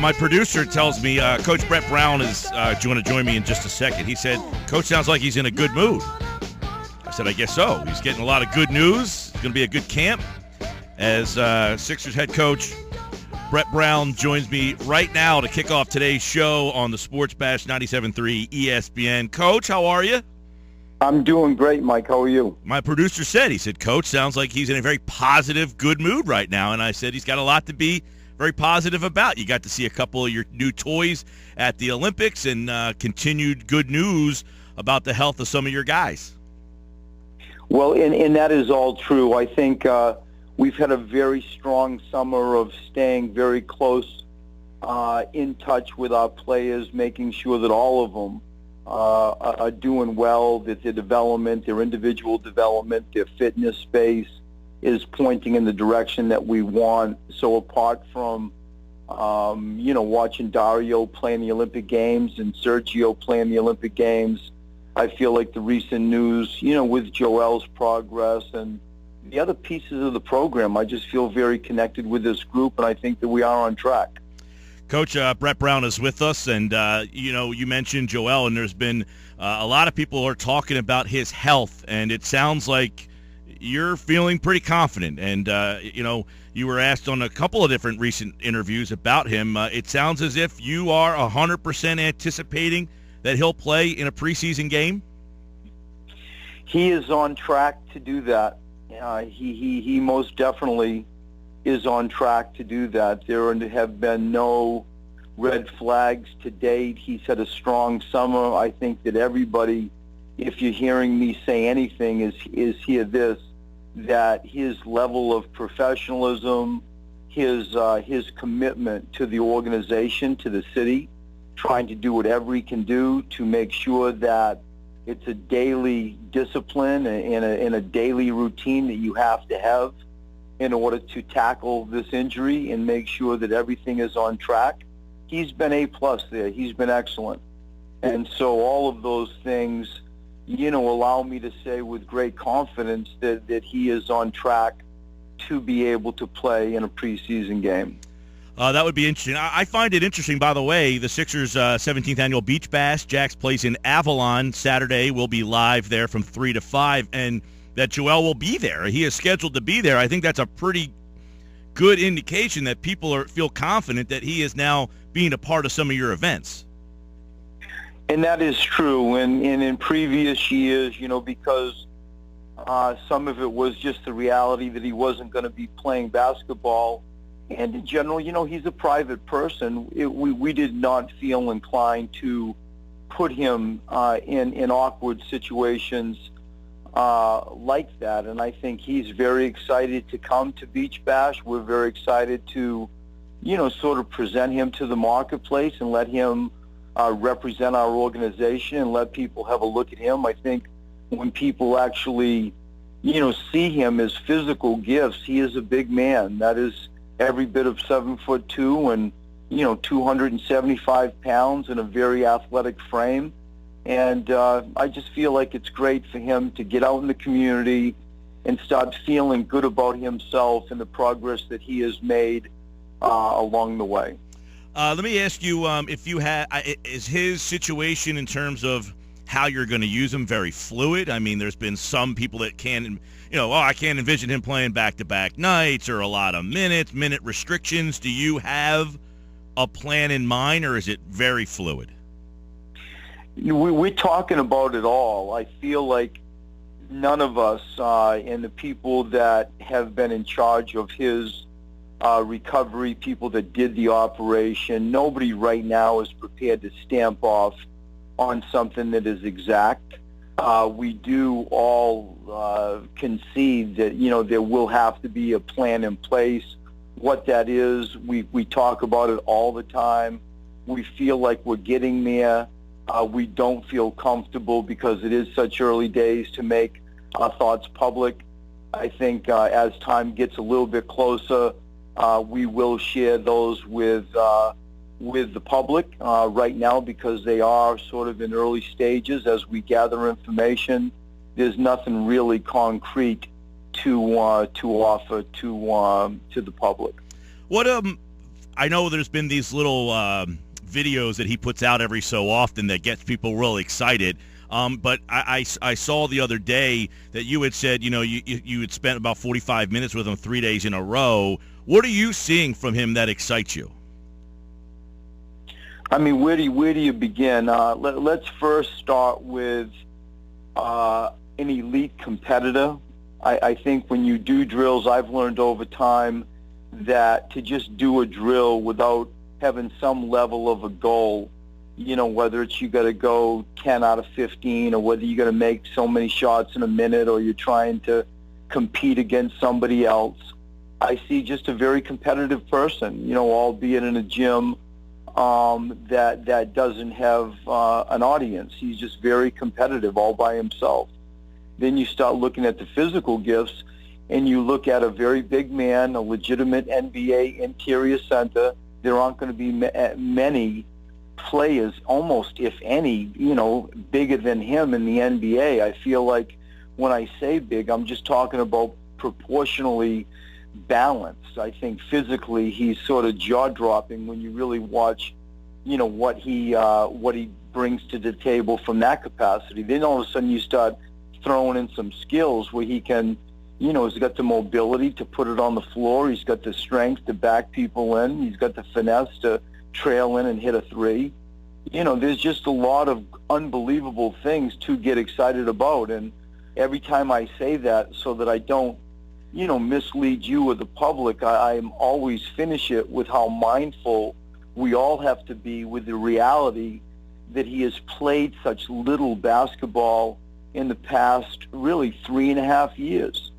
My producer tells me Coach Brett Brown is going to join me in just a second. He said, Coach sounds like he's in a good mood. I said, I guess so. He's getting a lot of good news. It's going to be a good camp. As Sixers head coach Brett Brown joins me right now to kick off today's show on the Sports Bash 97.3 ESPN. Coach, how are you? I'm doing great, Mike. How are you? My producer said, Coach sounds like he's in a very positive, good mood right now. And I said, he's got a lot to be very positive about. You got to see a couple of your new toys at the Olympics and continued good news about the health of some of your guys. Well, and that is all true. I think we've had a very strong summer of staying very close in touch with our players, making sure that all of them are doing well, that their development, their individual development, their fitness space is pointing in the direction that we want. So apart from, watching Dario play in the Olympic Games and Sergio play in the Olympic Games, I feel like the recent news, with Joel's progress and the other pieces of the program, I just feel very connected with this group, and I think that we are on track. Coach, Brett Brown is with us, and, you mentioned Joel, and there's been a lot of people are talking about his health, and it sounds like you're feeling pretty confident. And, you were asked on a couple of different recent interviews about him. It sounds as if you are 100% anticipating that he'll play in a preseason game. He is on track to do that. He most definitely is on track to do that. There have been no red flags to date. He's had a strong summer. I think that everybody, if you're hearing me say anything, is hear this, that his level of professionalism, his commitment to the organization, to the city, trying to do whatever he can do to make sure that it's a daily discipline and a daily routine that you have to have in order to tackle this injury and make sure that everything is on track. He's been A+ there. He's been excellent. And so all of those things, allow me to say with great confidence that he is on track to be able to play in a preseason game. That would be interesting. I find it interesting, by the way, the Sixers' 17th Annual Beach Bash. Jack's plays in Avalon Saturday. We'll be live there from 3 to 5, and that Joel will be there. He is scheduled to be there. I think that's a pretty good indication that people feel confident that he is now being a part of some of your events. And that is true. And in previous years, because some of it was just the reality that he wasn't going to be playing basketball. And in general, he's a private person. We did not feel inclined to put him in awkward situations like that. And I think he's very excited to come to Beach Bash. We're very excited to, sort of present him to the marketplace and let him represent our organization and let people have a look at him. I think when people actually, see him as physical gifts, he is a big man. That is every bit of 7'2" and 275 pounds in a very athletic frame. And I just feel like it's great for him to get out in the community and start feeling good about himself and the progress that he has made along the way. Let me ask you, is his situation in terms of how you're going to use him very fluid? I mean, there's been some people that I can't envision him playing back-to-back nights or a lot of minute restrictions. Do you have a plan in mind, or is it very fluid? We're talking about it all. I feel like none of us and the people that have been in charge of his recovery, people that did the operation, nobody right now is prepared to stamp off on something that is exact. We do all concede that, there will have to be a plan in place. What that is, we talk about it all the time. We feel like we're getting there. We don't feel comfortable because it is such early days to make our thoughts public. I think as time gets a little bit closer, we will share those with the public right now because they are sort of in early stages. As we gather information, there's nothing really concrete to offer to the public. What I know there's been these little videos that he puts out every so often that gets people really excited. But I saw the other day that you had said, you had spent about 45 minutes with him 3 days in a row. What are you seeing from him that excites you? I mean, where do you begin? Let's first start with an elite competitor. I think when you do drills, I've learned over time that to just do a drill without having some level of a goal, whether it's you got to go 10 out of 15 or whether you're going to make so many shots in a minute or you're trying to compete against somebody else. I see just a very competitive person, albeit in a gym that doesn't have an audience. He's just very competitive all by himself. Then you start looking at the physical gifts, and you look at a very big man, a legitimate NBA interior center. There aren't going to be many players, almost if any, bigger than him in the NBA. I feel like when I say big, I'm just talking about proportionally balanced. I think physically he's sort of jaw-dropping when you really watch, what he brings to the table from that capacity. Then all of a sudden you start throwing in some skills where he can, he's got the mobility to put it on the floor. He's got the strength to back people in. He's got the finesse to trail in and hit a three. There's just a lot of unbelievable things to get excited about. And every time I say that, so that I don't, mislead you or the public, I'm always finish it with how mindful we all have to be with the reality that he has played such little basketball in the past, really 3.5 years.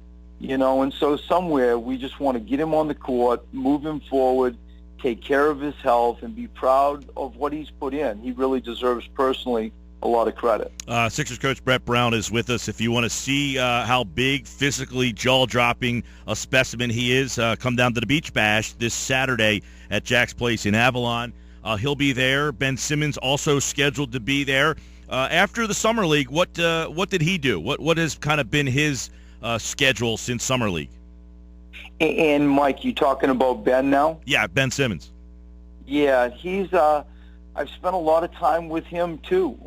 And so somewhere we just want to get him on the court, move him forward, take care of his health, and be proud of what he's put in. He really deserves personally a lot of credit. Sixers coach Brett Brown is with us. If you want to see how big, physically jaw-dropping a specimen he is, come down to the Beach Bash this Saturday at Jack's Place in Avalon. He'll be there. Ben Simmons also scheduled to be there. After the Summer League, what did he do? What has kind of been his schedule since Summer League? And Mike, you talking about Ben now? Yeah, Ben Simmons. Yeah, he's. I've spent a lot of time with him too.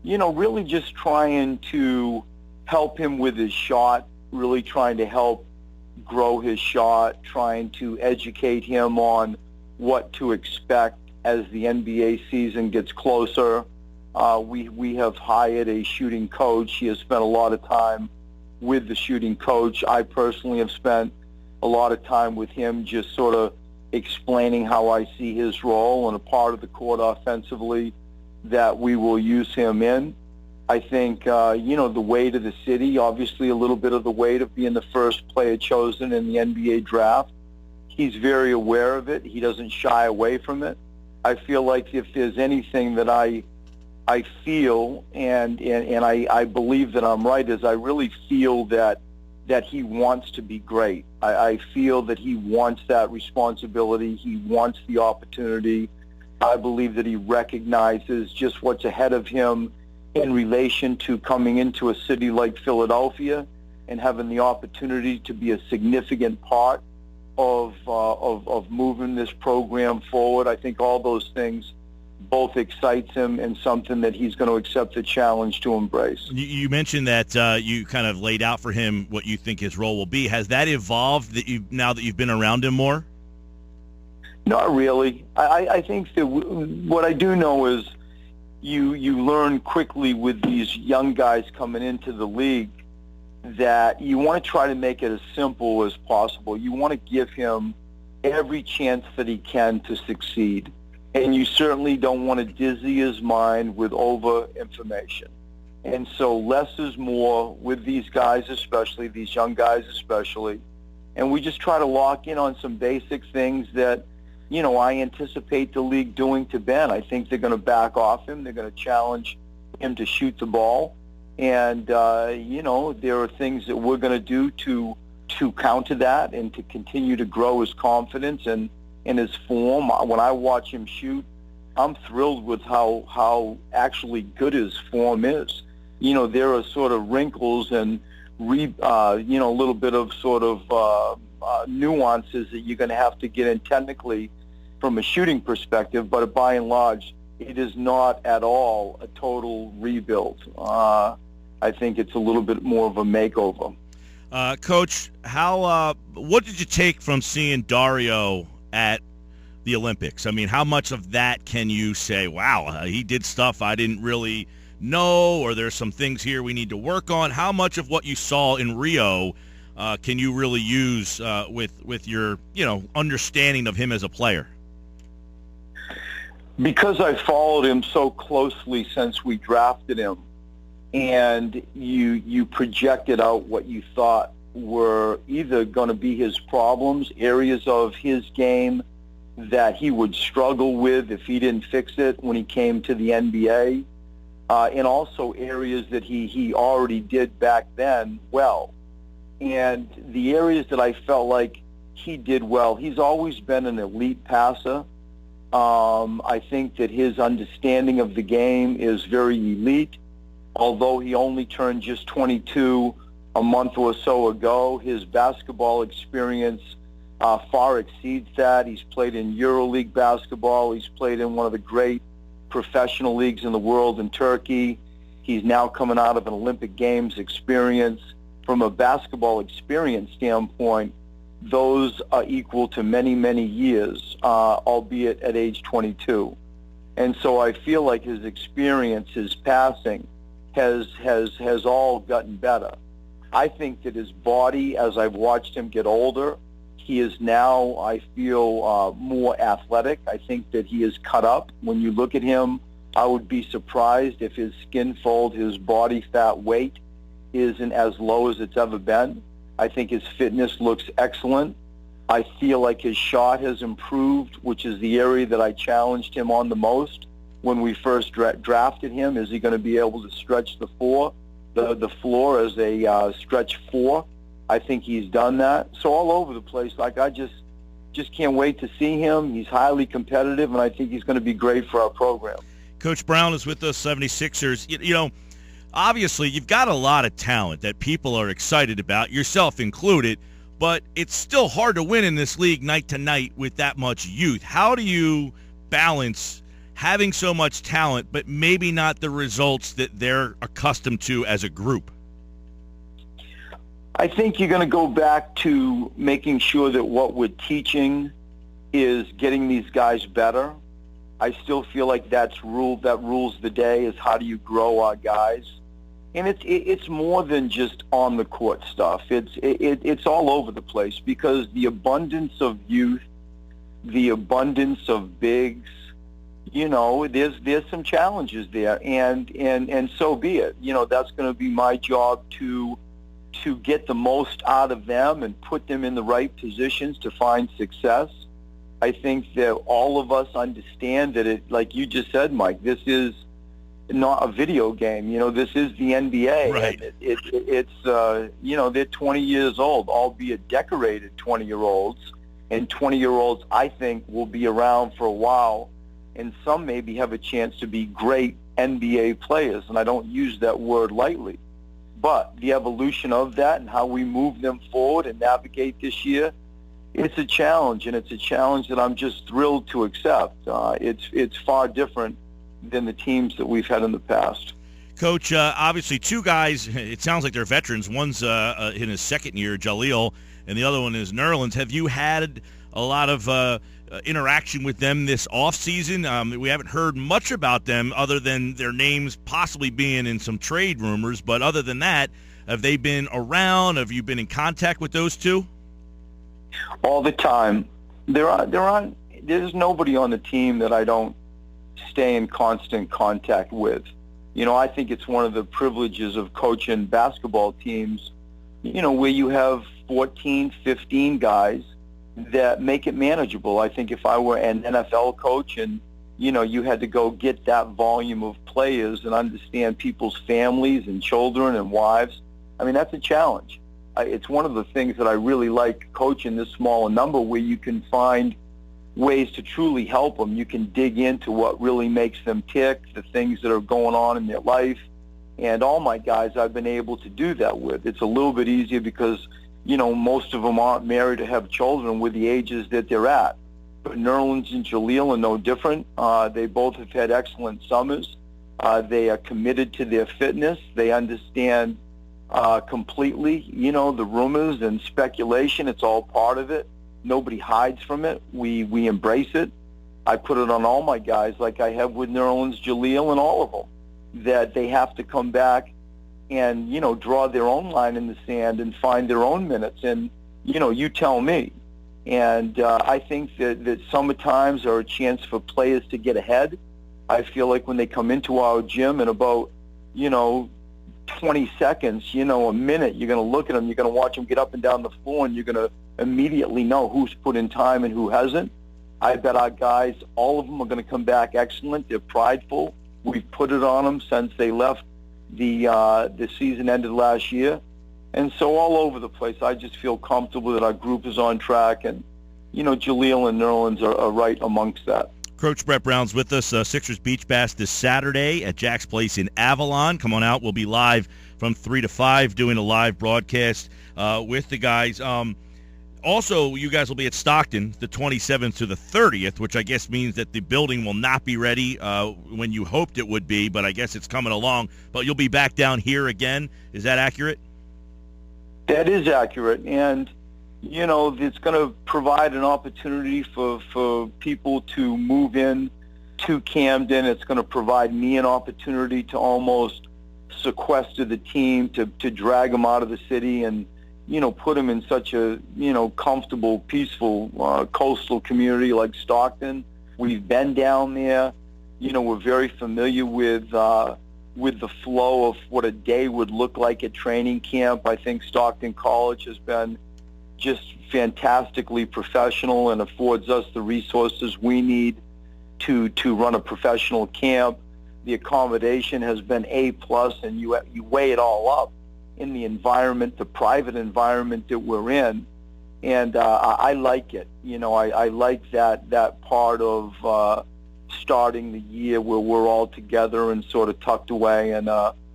Really just trying to help him with his shot. Really trying to help grow his shot. Trying to educate him on what to expect as the NBA season gets closer. We have hired a shooting coach. He has spent a lot of time with the shooting coach. I personally have spent a lot of time with him just sort of explaining how I see his role and a part of the court offensively that we will use him in. I think, the weight of the city, obviously a little bit of the weight of being the first player chosen in the NBA draft. He's very aware of it. He doesn't shy away from it. I feel like if there's anything that I feel, and I believe that I'm right, is I really feel that he wants to be great. I feel that he wants that responsibility. He wants the opportunity. I believe that he recognizes just what's ahead of him in relation to coming into a city like Philadelphia and having the opportunity to be a significant part of moving this program forward. I think all those things both excites him and something that he's going to accept the challenge to embrace. You mentioned that you kind of laid out for him what you think his role will be. Has that evolved now that you've been around him more? Not really. I think that what I do know is you learn quickly with these young guys coming into the league that you want to try to make it as simple as possible. You want to give him every chance that he can to succeed. And you certainly don't want to dizzy his mind with over-information. And so less is more with these guys especially, these young guys especially. And we just try to lock in on some basic things that, I anticipate the league doing to Ben. I think they're going to back off him. They're going to challenge him to shoot the ball. And, there are things that we're going to do to counter that and to continue to grow his confidence and in his form. When I watch him shoot, I'm thrilled with how actually good his form is. There are sort of wrinkles and a little bit of sort of nuances that you're going to have to get in technically from a shooting perspective, but by and large, it is not at all a total rebuild. I think it's a little bit more of a makeover. Coach, what did you take from seeing Dario at the Olympics? I mean, how much of that can you say, wow, he did stuff I didn't really know, or there's some things here we need to work on? How much of what you saw in Rio can you really use with your understanding of him as a player? Because I followed him so closely since we drafted him, and you projected out what you thought were either going to be his problems, areas of his game that he would struggle with if he didn't fix it when he came to the NBA, and also areas that he already did back then well. And the areas that I felt like he did well, he's always been an elite passer. I think that his understanding of the game is very elite. Although he only turned just 22 a month or so ago, his basketball experience far exceeds that. He's played in EuroLeague basketball. He's played in one of the great professional leagues in the world in Turkey. He's now coming out of an Olympic Games experience. From a basketball experience standpoint, those are equal to many, many years, albeit at age 22. And so I feel like his experience, his passing, has all gotten better. I think that his body, as I've watched him get older, he is now, I feel, more athletic. I think that he is cut up. When you look at him, I would be surprised if his skin fold, his body fat weight isn't as low as it's ever been. I think his fitness looks excellent. I feel like his shot has improved, which is the area that I challenged him on the most when we first drafted him. Is he going to be able to stretch the floor as a stretch four? I think he's done that. So all over the place, like I just can't wait to see him. He's highly competitive, and I think he's going to be great for our program. Coach Brown is with us, 76ers. Obviously you've got a lot of talent that people are excited about, yourself included, but it's still hard to win in this league night to night with that much youth. How do you balance having so much talent, but maybe not the results that they're accustomed to as a group? I think you're going to go back to making sure that what we're teaching is getting these guys better. I still feel like that rules the day, is how do you grow our guys. And it's more than just on the court stuff. It's all over the place, because the abundance of youth, the abundance of bigs, there's some challenges there, and so be it. That's going to be my job to get the most out of them and put them in the right positions to find success. I think that all of us understand that it, like you just said, Mike, this is not a video game. This is the NBA. Right. It's they're 20 years old, albeit decorated 20-year-olds, and 20-year-olds I think will be around for a while, and some maybe have a chance to be great NBA players, and I don't use that word lightly. But the evolution of that and how we move them forward and navigate this year, it's a challenge, and it's a challenge that I'm just thrilled to accept. It's far different than the teams that we've had in the past. Coach, obviously two guys, it sounds like they're veterans. One's in his second year, Jaleel, and the other one is Nerlens. Have you had a lot of interaction with them this offseason? We haven't heard much about them other than their names possibly being in some trade rumors, but other than that, have they been around? Have you been in contact with those two? All the time. There's nobody on the team that I don't stay in constant contact with. I think it's one of the privileges of coaching basketball teams, where you have 14, 15 guys that make it manageable. I think if I were an NFL coach and, you had to go get that volume of players and understand people's families and children and wives, that's a challenge. It's one of the things that I really like coaching this small a number, where you can find ways to truly help them. You can dig into what really makes them tick, the things that are going on in their life. And all my guys I've been able to do that with. It's a little bit easier because, most of them aren't married or have children with the ages that they're at. but Nerlens and Jaleel are no different. They both have had excellent summers. They are committed to their fitness. They understand completely, the rumors and speculation. It's all part of it. Nobody hides from it. We embrace it. I put it on all my guys, like I have with Nerlens, Jaleel, and all of them, that they have to come back and, draw their own line in the sand and find their own minutes. And, you tell me. And I think that summer times are a chance for players to get ahead. I feel like when they come into our gym in about, 20 seconds, a minute, you're going to look at them, you're going to watch them get up and down the floor, and you're going to immediately know who's put in time and who hasn't. I bet our guys, all of them are going to come back excellent. They're prideful. We've put it on them since they left the season ended last year. And so all over the place, I just feel comfortable that our group is on track. And, Jaleel and Nerlens are right amongst that. Coach Brett Brown's with us. Sixers Beach Bash this Saturday at Jack's Place in Avalon. Come on out. We'll be live from 3 to 5 doing a live broadcast with the guys. Also, you guys will be at Stockton the 27th to the 30th, which I guess means that the building will not be ready when you hoped it would be, but I guess it's coming along. But you'll be back down here again. Is that accurate? That is accurate. And, it's going to provide an opportunity for people to move in to Camden. It's going to provide me an opportunity to almost sequester the team, to drag them out of the city and, put them in such a, comfortable, peaceful coastal community like Stockton. We've been down there. We're very familiar with the flow of what a day would look like at training camp. I think Stockton College has been just fantastically professional and affords us the resources we need to run a professional camp. The accommodation has been A+, and you weigh it all up in the environment, the private environment that we're in, and I like it. I like that part of starting the year where we're all together and sort of tucked away, and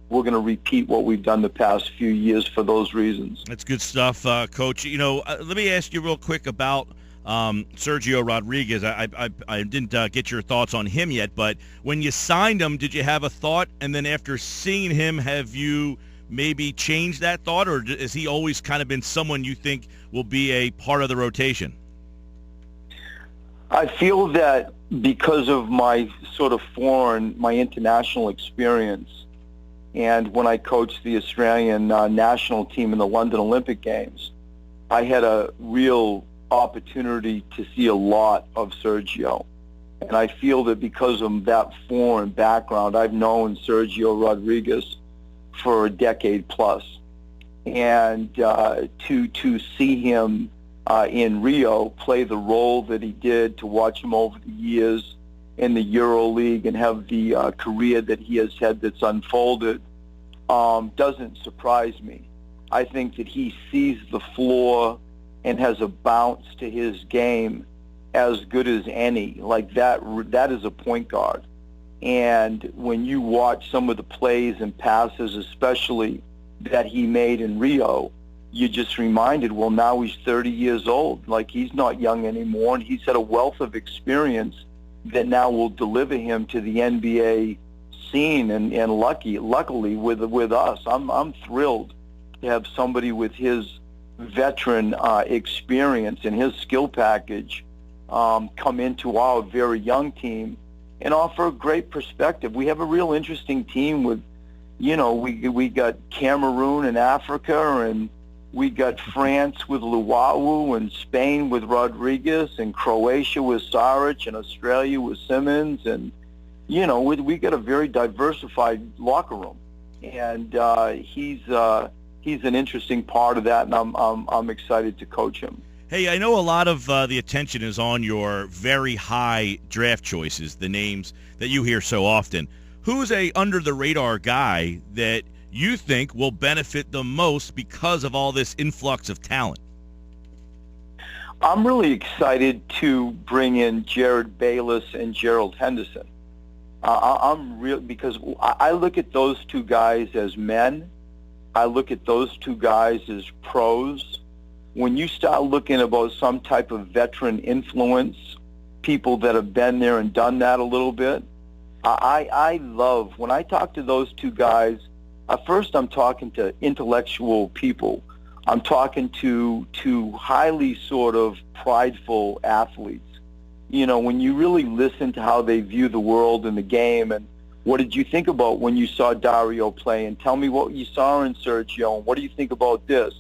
we're going to repeat what we've done the past few years for those reasons. That's good stuff, Coach. Let me ask you real quick about Sergio Rodriguez. I didn't get your thoughts on him yet, but when you signed him, did you have a thought? And then after seeing him, have you maybe changed that thought, or has he always kind of been someone you think will be a part of the rotation? I feel that because of my sort of my international experience, and when I coached the Australian national team in the London Olympic Games, I had a real opportunity to see a lot of Sergio. And I feel that because of that foreign background, I've known Sergio Rodriguez for a decade plus. And to see him in Rio play the role that he did, to watch him over the years in the EuroLeague and have the career that he has had that's unfolded, doesn't surprise me. I think that he sees the floor and has a bounce to his game as good as any. Like that is a point guard. And when you watch some of the plays and passes, especially that he made in Rio, you're just reminded, well, now he's 30 years old. Like, he's not young anymore, and he's had a wealth of experience that now will deliver him to the NBA scene. And luckily with us, I'm thrilled to have somebody with his veteran experience and his skill package come into our very young team and offer a great perspective. We have a real interesting team with, we got Cameroon and Africa, and we got France with Luau, and Spain with Rodriguez, and Croatia with Saric, and Australia with Simmons, and we got a very diversified locker room, and he's an interesting part of that, and I'm excited to coach him. Hey, I know a lot of the attention is on your very high draft choices, the names that you hear so often. Who's a under-the-radar guy that you think will benefit the most because of all this influx of talent? I'm really excited to bring in Jared Bayless and Gerald Henderson. Because I look at those two guys as men. I look at those two guys as pros. When you start looking about some type of veteran influence people that have been there and done that a little bit. I love, when I talk to those two guys, first I'm talking to intellectual people. I'm talking to highly sort of prideful athletes. When you really listen to how they view the world and the game, and what did you think about when you saw Dario play, and tell me what you saw in Sergio, and what do you think about this?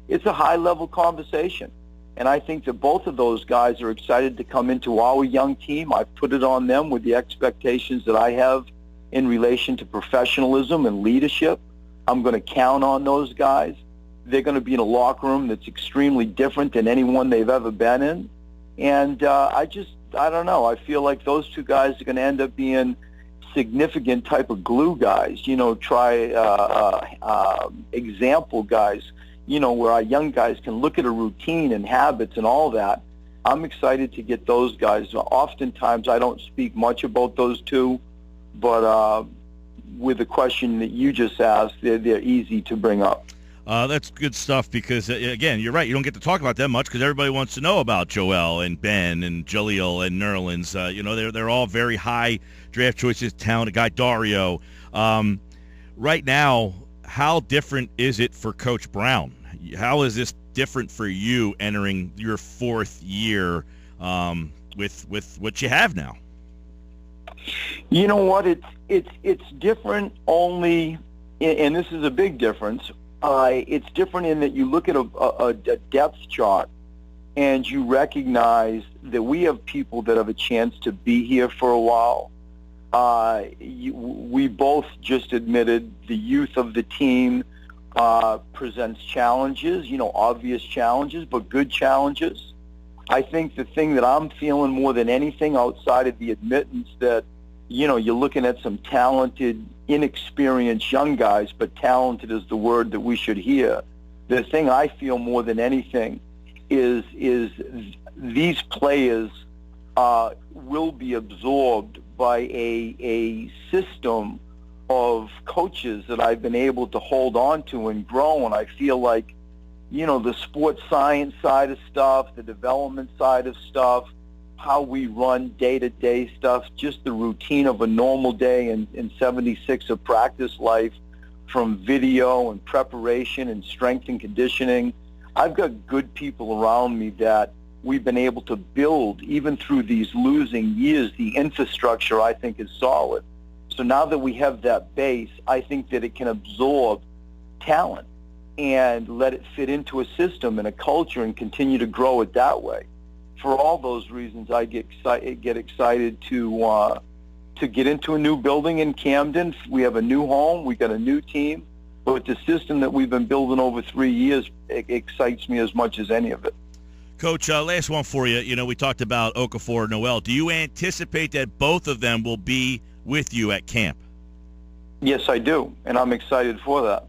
It's a high-level conversation. And I think that both of those guys are excited to come into our young team. I've put it on them with the expectations that I have in relation to professionalism and leadership. I'm going to count on those guys. They're going to be in a locker room that's extremely different than anyone they've ever been in. And I don't know. I feel like those two guys are going to end up being significant type of glue guys, example guys, where our young guys can look at a routine and habits and all that. I'm excited to get those guys. Oftentimes I don't speak much about those two, but with the question that you just asked, they're easy to bring up. That's good stuff because, again, you're right. You don't get to talk about them much because everybody wants to know about Joel and Ben and Jaleel and Nerlens. They're all very high draft choices, talented guy. Dario. Right now, how different is it for Coach Brown? How is this different for you entering your fourth year with what you have now? You know what? It's different only, and this is a big difference. It's different in that you look at a depth chart and you recognize that we have people that have a chance to be here for a while. We both just admitted the youth of the team presents challenges, obvious challenges, but good challenges. I think the thing that I'm feeling more than anything outside of the admittance that, you're looking at some talented, inexperienced young guys, but talented is the word that we should hear. The thing I feel more than anything is these players will be absorbed by a system of coaches that I've been able to hold on to and grow, and I feel like, the sports science side of stuff, the development side of stuff, how we run day-to-day stuff, just the routine of a normal day in 76 of practice life, from video and preparation and strength and conditioning. I've got good people around me that we've been able to build, even through these losing years. The infrastructure, I think, is solid. So now that we have that base, I think that it can absorb talent and let it fit into a system and a culture and continue to grow it that way. For all those reasons, I get excited to get into a new building in Camden. We have a new home. We got a new team. But the system that we've been building over 3 years, it excites me as much as any of it. Coach, last one for you. We talked about Okafor, Noel. Do you anticipate that both of them will be with you at camp? Yes, I do, and I'm excited for that.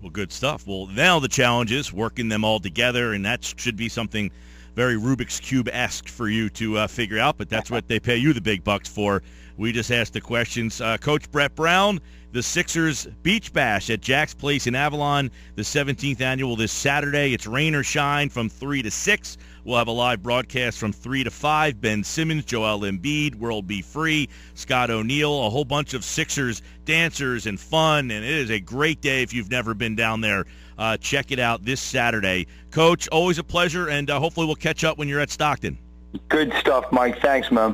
Well, good stuff. Well, now the challenge is working them all together, and that should be something very Rubik's Cube-esque for you to figure out, but that's what they pay you the big bucks for. We just asked the questions. Coach Brett Brown, the Sixers Beach Bash at Jack's Place in Avalon, the 17th annual this Saturday. It's rain or shine from 3 to 6. We'll have a live broadcast from 3 to 5. Ben Simmons, Joel Embiid, World Be Free, Scott O'Neal, a whole bunch of Sixers dancers and fun, and it is a great day if you've never been down there. Check it out this Saturday. Coach, always a pleasure, and hopefully we'll catch up when you're at Stockton. Good stuff, Mike. Thanks, man.